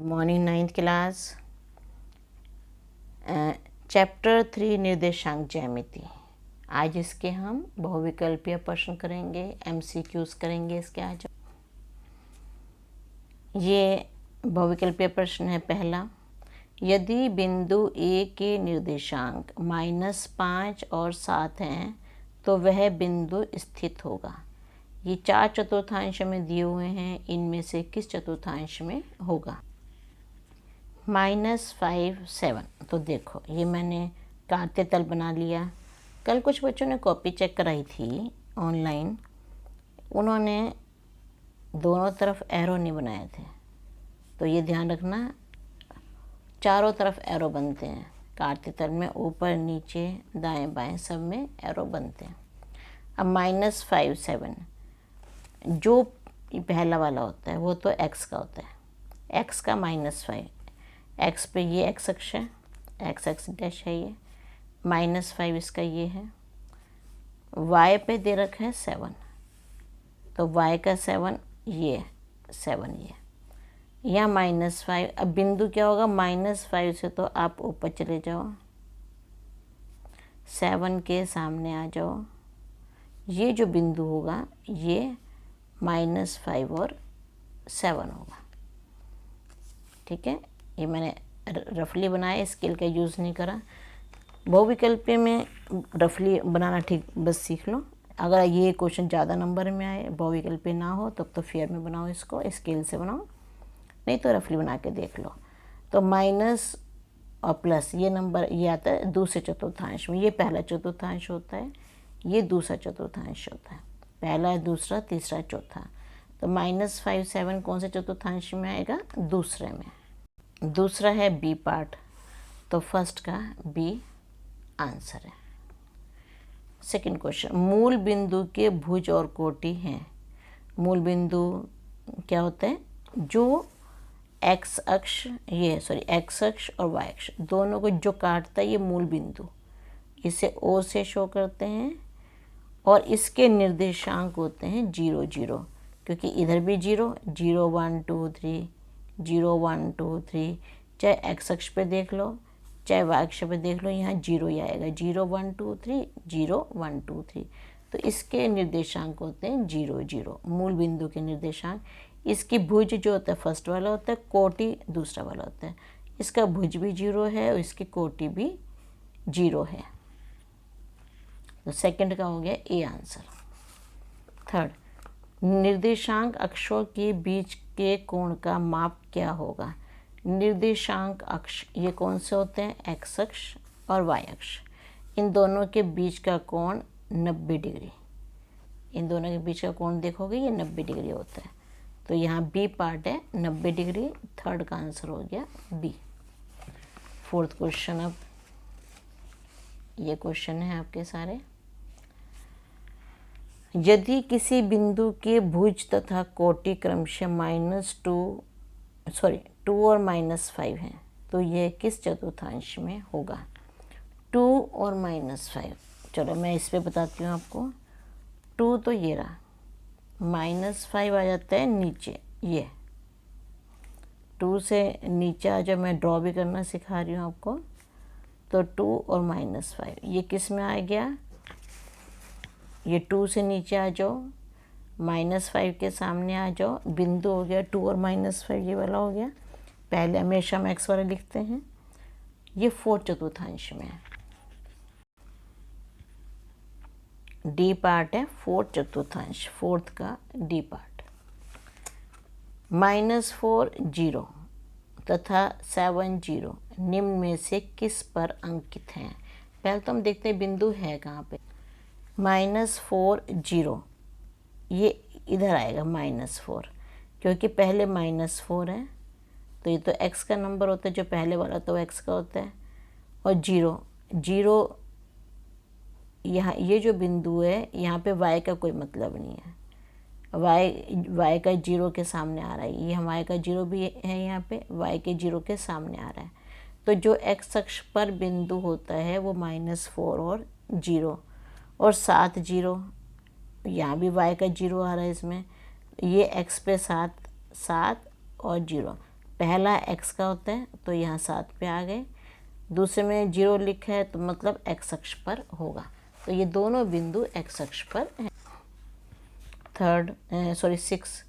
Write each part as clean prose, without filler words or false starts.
Morning ninth class chapter 3 निर्देशांक ज्यामिति। आज इसके हम बहुविकल्पीय प्रश्न करेंगे, एमसीक्यूज करेंगे इसके। आज ये बहुविकल्पीय प्रश्न है। पहला, यदि बिंदु ए के निर्देशांक -5 और 7 हैं तो वह बिंदु स्थित होगा। ये 4 चतुर्थांश में दिए हुए हैं, इनमें से किस चतुर्थांश में होगा? -5 7। तो देखो, ये मैंने कांटे तल बना लिया। कल कुछ बच्चों ने कॉपी चेक कराई थी ऑनलाइन, उन्होंने दोनों तरफ एरो नहीं बनाए थे, तो ये ध्यान रखना, चारों तरफ एरो बनते हैं। कांटे तल में ऊपर नीचे दाएं बाएं सब में एरो बनते हैं। अब -5 7 जो पहला वाला होता है वो तो x का होता है, x का -5, x पे ये x अक्ष है, x एक्स डैश है, ये -5 इसका ये है। y पे दे रखा है 7, तो y का 7 ये 7 ये यहाँ -5। अब बिंदु क्या होगा? -5 से तो आप ऊपर चले जाओ, 7 के सामने आ जाओ। ये जो बिंदु होगा ये -5 और 7 होगा। ठीक है, ये मैंने रफली बनाया, स्केल का यूज़ नहीं करा। बहुविकल्पीय में रफली बनाना ठीक बस सीख लो। अगर ये क्वेश्चन ज़्यादा नंबर में आए, बहुविकल्पीय ना हो, तब तो फेयर में बनाओ, इसको स्केल से बनाओ, नहीं तो रफली बना के देख लो। तो माइनस और प्लस ये नंबर ये आता है दूसरे चतुर्थांश में। ये पहला चतुर्थांश होता है, ये दूसरा चतुर्थांश होता है। पहला, दूसरा, तीसरा, चौथा। तो -5 7 कौन से चतुर्थांश में आएगा? दूसरे में। दूसरा है बी पार्ट, तो फर्स्ट का बी आंसर है। सेकंड क्वेश्चन, मूल बिंदु के भुज और कोटि हैं। मूल बिंदु क्या होता है? जो एक्स अक्ष और वाई अक्ष दोनों को जो काटता है, ये मूल बिंदु। इसे ओ से शो करते हैं और इसके निर्देशांक होते हैं 0 0, क्योंकि इधर भी 0 0 1 2 3 0 1 2 3, चाहे एक्स अक्ष पे देख लो चाहे वाई अक्ष पे देख लो, यहाँ 0 ही आएगा। 0 1 2 3 0 1 2 3, तो इसके निर्देशांक होते हैं 0 0, मूल बिंदु के निर्देशांक। इसकी भुज जो होता है फर्स्ट वाला होता है, कोटि दूसरा वाला होता है। इसका भुज भी 0 है और इसकी कोटि भी 0 है, तो सेकंड का हो गया ए आंसर। थर्ड, निर्देशांक अक्षों के बीच के कोण का माप क्या होगा? निर्देशांक अक्ष ये कौन से होते हैं? एक्स अक्ष और वाई अक्ष। इन दोनों के बीच का कोण 90 डिग्री। इन दोनों के बीच का कोण देखोगे ये 90 डिग्री होता है, तो यहाँ बी पार्ट है 90 डिग्री। थर्ड का आंसर हो गया बी। फोर्थ क्वेश्चन, अब ये क्वेश्चन है आपके सारे। यदि किसी बिंदु के भुज तथा कोटि क्रमशः -2 और -5 हैं तो यह किस चतुर्थांश में होगा? 2 और -5, चलो मैं इस पे बताती हूँ आपको। 2 तो ये रहा, -5 आ जाता है नीचे, ये 2 से नीचे आ जाओ, मैं ड्रॉ भी करना सिखा रही हूँ आपको। तो 2 और -5 ये किस में आ गया? ये 2 से नीचे आ जाओ, -5 के सामने आ जाओ, बिंदु हो गया 2 और -5 ये वाला हो गया। पहले हमेशा हम एक्स वाला लिखते हैं। ये फोर्थ चतुर्थांश में है, डी पार्ट है फोर्थ चतुर्थांश, फोर्थ का डी पार्ट। -4 0 तथा 7 0 निम्न में से किस पर अंकित हैं? पहले तो हम देखते हैं बिंदु है कहाँ पे। -4 0 ये इधर आएगा -4, क्योंकि पहले -4 है, तो ये तो x का नंबर होता है, जो पहले वाला तो x का होता है। और 0 0 यहाँ ये जो बिंदु है यहाँ पे y का कोई मतलब नहीं है। y का 0 के सामने आ रहा है, ये हमारे का 0 भी है यहाँ पे, y के 0 के सामने आ रहा है। तो जो x अक्ष पर बिंदु होता है वो -4 और 0 और 7 0, यहाँ भी y का 0 आ रहा है इसमें। ये x पे 7 7 और 0, पहला x का होता है तो यहाँ 7 पे आ गए, दूसरे में 0 लिखा है तो मतलब x अक्ष पर होगा। तो ये दोनों बिंदु x अक्ष पर हैं। 6,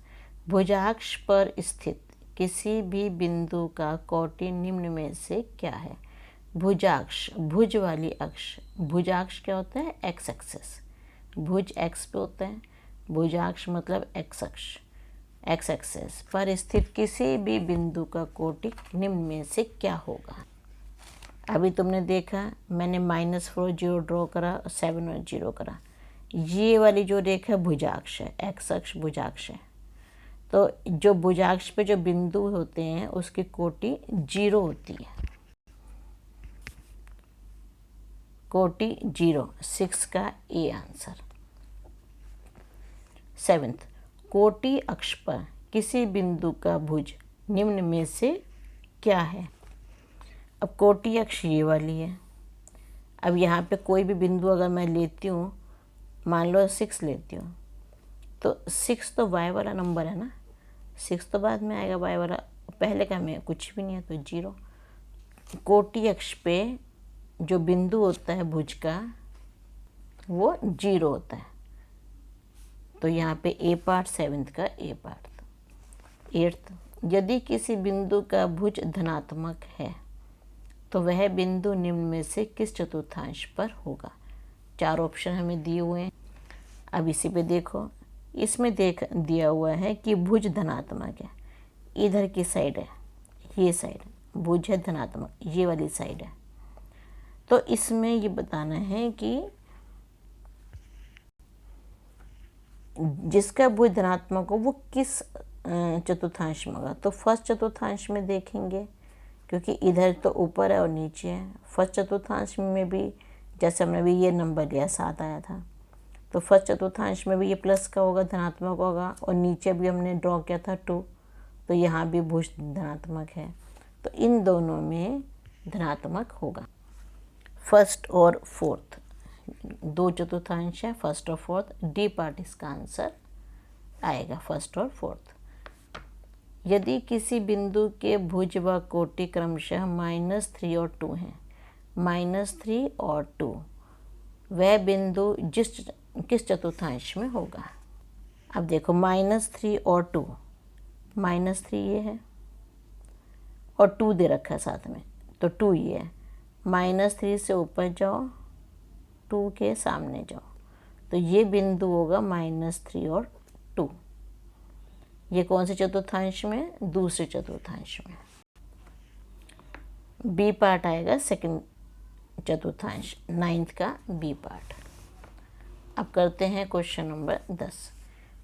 भुजाक्ष पर स्थित किसी भी बिंदु का कोटि निम्न में से क्या है। भुजाक्ष, भुज वाली अक्ष, भुजाक्ष क्या होता है, एक्स एक्सेस, भुज एक्स पे होता है, भुजाक्ष मतलब एक्स अक्ष, एक्स एक्सेस पर स्थित किसी भी बिंदु का कोटि निम्न में से क्या होगा। अभी तुमने देखा मैंने -4 0 ड्रॉ करा, 7 और 0 करा, ये वाली जो रेखा भुजाक्ष है, एक्स अक्ष भुजाक्ष है। तो जो भुजाक्ष पे जो बिंदु होते हैं उसकी कोटि 0 होती है, कोटि 0, 6 का ए आंसर। 7, कोटि अक्ष पर किसी बिंदु का भुज निम्न में से क्या है। अब कोटि अक्ष ये वाली है। अब यहाँ पे कोई भी बिंदु अगर मैं लेती हूँ, मान लो 6 लेती हूँ, तो 6 तो y वाला नंबर है ना, 6 तो बाद में आएगा, y वाला पहले का में कुछ भी नहीं है तो 0। कोटि अक्ष पे जो बिंदु होता है भुज का वो 0 होता है। तो यहाँ पे ए पार्ट 7 का ए पार्ट। 8, यदि किसी बिंदु का भुज धनात्मक है तो वह बिंदु निम्न में से किस चतुर्थांश पर होगा। 4 ऑप्शन हमें दिए हुए हैं। अब इसी पे देखो, इसमें दिया हुआ है कि भुज धनात्मक है, इधर की साइड है, ये साइड भुज है धनात्मक, ये वाली साइड है। तो इसमें ये बताना है कि जिसका भुज धनात्मक हो वो किस चतुर्थांश में होगा। तो फर्स्ट चतुर्थांश में देखेंगे, क्योंकि इधर तो ऊपर है और नीचे है। फर्स्ट चतुर्थांश में भी जैसे हमने भी ये नंबर लिया 7 आया था, तो फर्स्ट चतुर्थांश में भी ये प्लस का होगा, धनात्मक होगा, और नीचे भी हमने ड्रॉ किया था 2, तो यहाँ भी भुज धनात्मक है, तो इन दोनों में धनात्मक होगा। फर्स्ट और फोर्थ 2 चतुर्थांश है, फर्स्ट और फोर्थ, डी पार्ट इसका आंसर आएगा, फर्स्ट और फोर्थ। यदि किसी बिंदु के भुज व कोटि क्रमशः -3 और 2 हैं, -3 और 2, वह बिंदु किस चतुर्थांश में होगा। अब देखो -3 और 2, -3 ये है और 2 दे रखा है साथ में, तो 2 ये है। -3 से ऊपर जाओ, 2 के सामने जाओ, तो ये बिंदु होगा -3 और 2। ये कौन से चतुर्थांश में, दूसरे चतुर्थांश में। बी पार्ट आएगा सेकंड चतुर्थांश, 9th का बी पार्ट। अब करते हैं क्वेश्चन नंबर 10।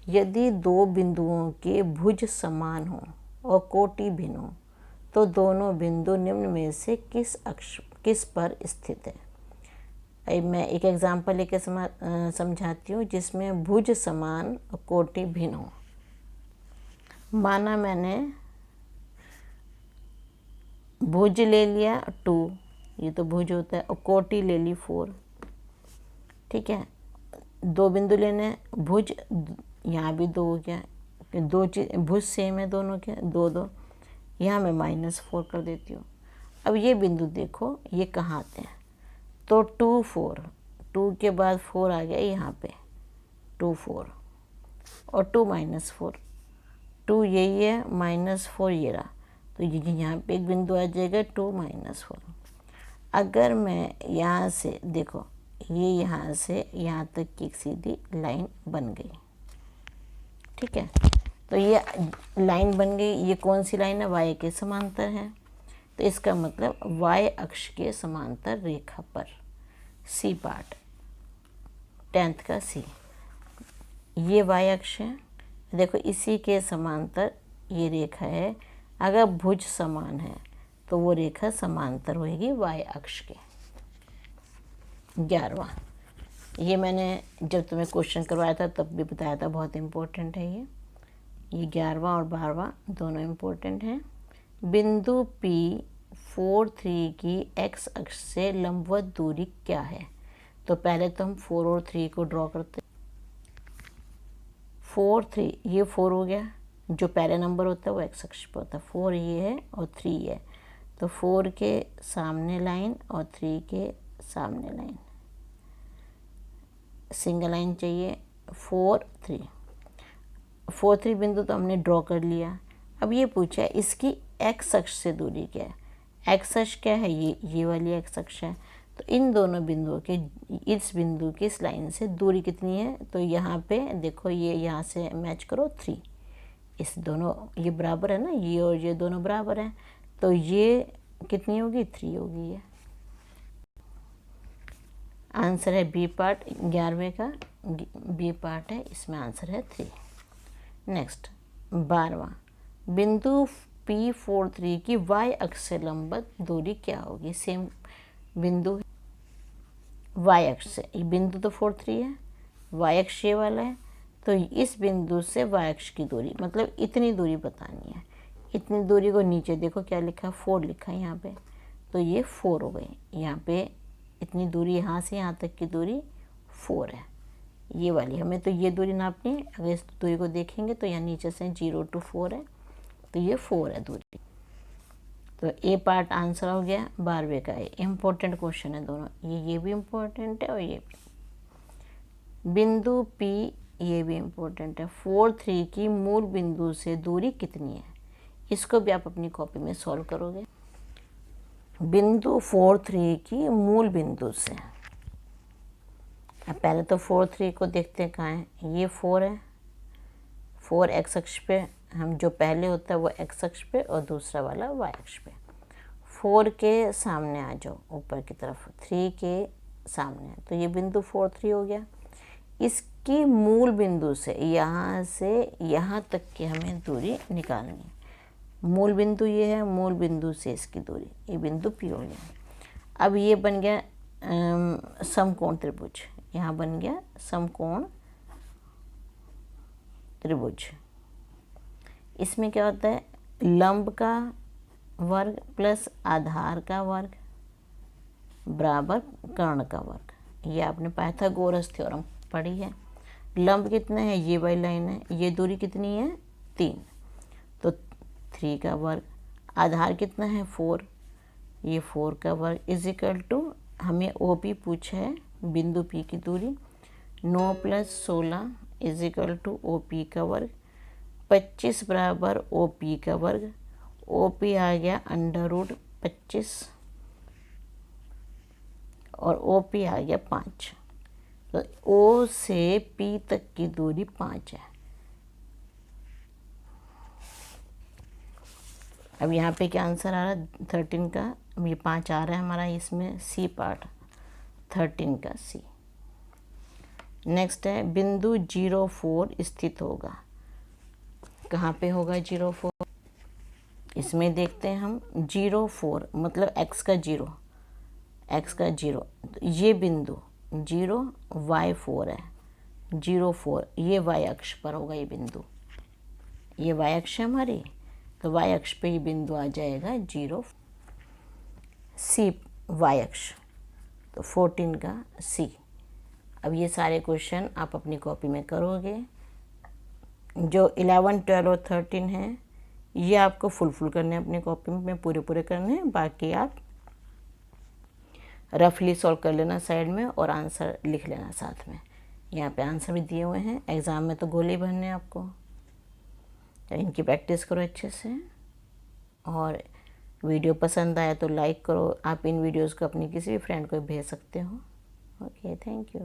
यदि 2 बिंदुओं के भुज समान हो और कोटि भिन्न हो तो दोनों बिंदु निम्न में से किस पर स्थित है। मैं एक एग्जांपल लेके समझाती हूँ जिसमें भुज समान और कोटि भिन्न हो। माना मैंने भुज ले लिया 2, ये तो भुज होता है, और कोटि ले ली 4, ठीक है। 2 बिंदु लेने, भुज यहाँ भी 2 हो गया, 2 चीज भुज सेम है दोनों के, 2 2, यहाँ मैं -4 कर देती हूँ। अब ये बिंदु देखो ये कहाँ आते हैं, तो 2 4, 2 के बाद 4 आ गया यहाँ पे, 2 4 और 2 -4, 2 यही है, -4 ये रहा, तो ये यहाँ पे एक बिंदु आ जाएगा 2 -4। अगर मैं यहाँ से देखो, ये यहाँ से यहाँ तक की एक सीधी लाइन बन गई, ठीक है। तो ये लाइन बन गई, ये कौन सी लाइन है, y के समांतर है, तो इसका मतलब y अक्ष के समांतर रेखा पर, सी पार्ट 10th का सी, ये y अक्ष है। देखो इसी के समांतर ये रेखा है, अगर भुज समान है तो वो रेखा समांतर होगी y अक्ष के। 11वां, ये मैंने जब तुम्हें क्वेश्चन करवाया था तब भी बताया था, बहुत इम्पोर्टेंट है ये 11वां और 12वां दोनों इम्पोर्टेंट हैं। बिंदु P4 3 की x अक्ष से लंबवत दूरी क्या है। तो पहले तो हम 4 और 3 को ड्रॉ करते हैं। 4 3, ये 4 हो गया, जो पहले नंबर होता है वो एक्स अक्ष पे होता है। 4 ये है और 3 ये है, तो 4 के सामने लाइन और 3 के सामने लाइन, सिंगल लाइन चाहिए। 4 3 4 3 बिंदु तो हमने ड्रॉ कर लिया। अब ये पूछा है इसकी एक्स अक्ष से दूरी क्या है। एक्स अक्ष क्या है, ये वाली एक्स अक्ष है। तो इन दोनों बिंदुओं के, इस बिंदु की इस लाइन से दूरी कितनी है, तो यहाँ पे देखो ये यहाँ से मैच करो 3, इस दोनों ये बराबर है ना, ये और ये दोनों बराबर हैं, तो ये कितनी होगी 3 होगी। ये आंसर है बी पार्ट, 11वें का बी पार्ट है, इसमें आंसर है 3। नेक्स्ट 12वां, बिंदु P43 की y अक्ष से लंबवत दूरी क्या होगी। सेम बिंदु y अक्ष से, ये बिंदु तो 43 है, y अक्ष ये वाला है, तो इस बिंदु से y अक्ष की दूरी मतलब इतनी दूरी बतानी है। इतनी दूरी को नीचे देखो क्या लिखा है, 4 लिखा है यहाँ पे, तो ये 4 हो गई। यहाँ पे इतनी दूरी, यहाँ से यहाँ तक की दूरी 4 है, ये वाली हमें तो ये दूरी नापनी है। अगर इस दूरी को देखेंगे तो यहाँ नीचे से 0 to 4 है, तो ये 4 है दूरी। तो ए पार्ट आंसर हो गया 12वें का। इम्पोर्टेंट क्वेश्चन है दोनों, ये भी इम्पोर्टेंट है और ये भी। बिंदु P ये भी इम्पोर्टेंट है। 4 3 की मूल बिंदु से दूरी कितनी है, इसको भी आप अपनी कॉपी में सॉल्व करोगे। बिंदु 4 3 की मूल बिंदु से, अब पहले तो 4 3 को देखते हैं कहाँ है। ये 4 है, 4 एक्स अक्ष पे, हम जो पहले होता है वो एक्स अक्ष पे और दूसरा वाला वाई अक्ष पे। 4 के सामने आ जाओ ऊपर की तरफ, 3 के सामने, तो ये बिंदु 4 3 हो गया। इसकी मूल बिंदु से यहाँ तक की हमें दूरी निकालनी है। मूल बिंदु ये है, मूल बिंदु से इसकी दूरी, ये बिंदु P हो गया। अब ये बन गया समकोण त्रिभुज, यहाँ बन गया समकोण त्रिभुज। इसमें क्या होता है, लंब का वर्ग प्लस आधार का वर्ग बराबर कर्ण का वर्ग। ये आपने पाइथागोरस थ्योरम पढ़ी है। लंब कितना है, ये वाली लाइन है, ये दूरी कितनी है 3, तो 3 का वर्ग। आधार कितना है 4, ये 4 का वर्ग इज इक्वल टू, हमें OP पूछा है बिंदु P की दूरी, 9 + 16 इज इक्वल टू OP का वर्ग। 25 बराबर OP का वर्ग, OP आ गया √25 और OP आ गया 5, तो O से P तक की दूरी 5 है। अब यहाँ पे क्या आंसर आ रहा है 13 का, अब ये 5 आ रहा है हमारा, इसमें C पार्ट 13 का C। नेक्स्ट है बिंदु 04 स्थित होगा। कहाँ पे होगा 04, इसमें देखते हैं हम। 04 मतलब x का 0, ये बिंदु 0 y4 है, 04 ये y अक्ष पर होगा। ये बिंदु, ये y अक्ष है हमारी, तो y अक्ष पे ये बिंदु आ जाएगा 0 C y अक्ष, तो 14 का C। अब ये सारे क्वेश्चन आप अपनी कॉपी में करोगे। जो 11 12 और 13 हैं ये आपको फुल करने हैं अपनी कॉपी में, पूरे करने हैं। बाकी आप रफली सॉल्व कर लेना साइड में और आंसर लिख लेना साथ में। यहाँ पे आंसर भी दिए हुए हैं, एग्ज़ाम में तो गोली भरने हैं आपको, तो इनकी प्रैक्टिस करो अच्छे से। और वीडियो पसंद आया तो लाइक करो। आप इन वीडियोस को अपनी किसी भी फ्रेंड को भेज सकते हो। Okay, thank you.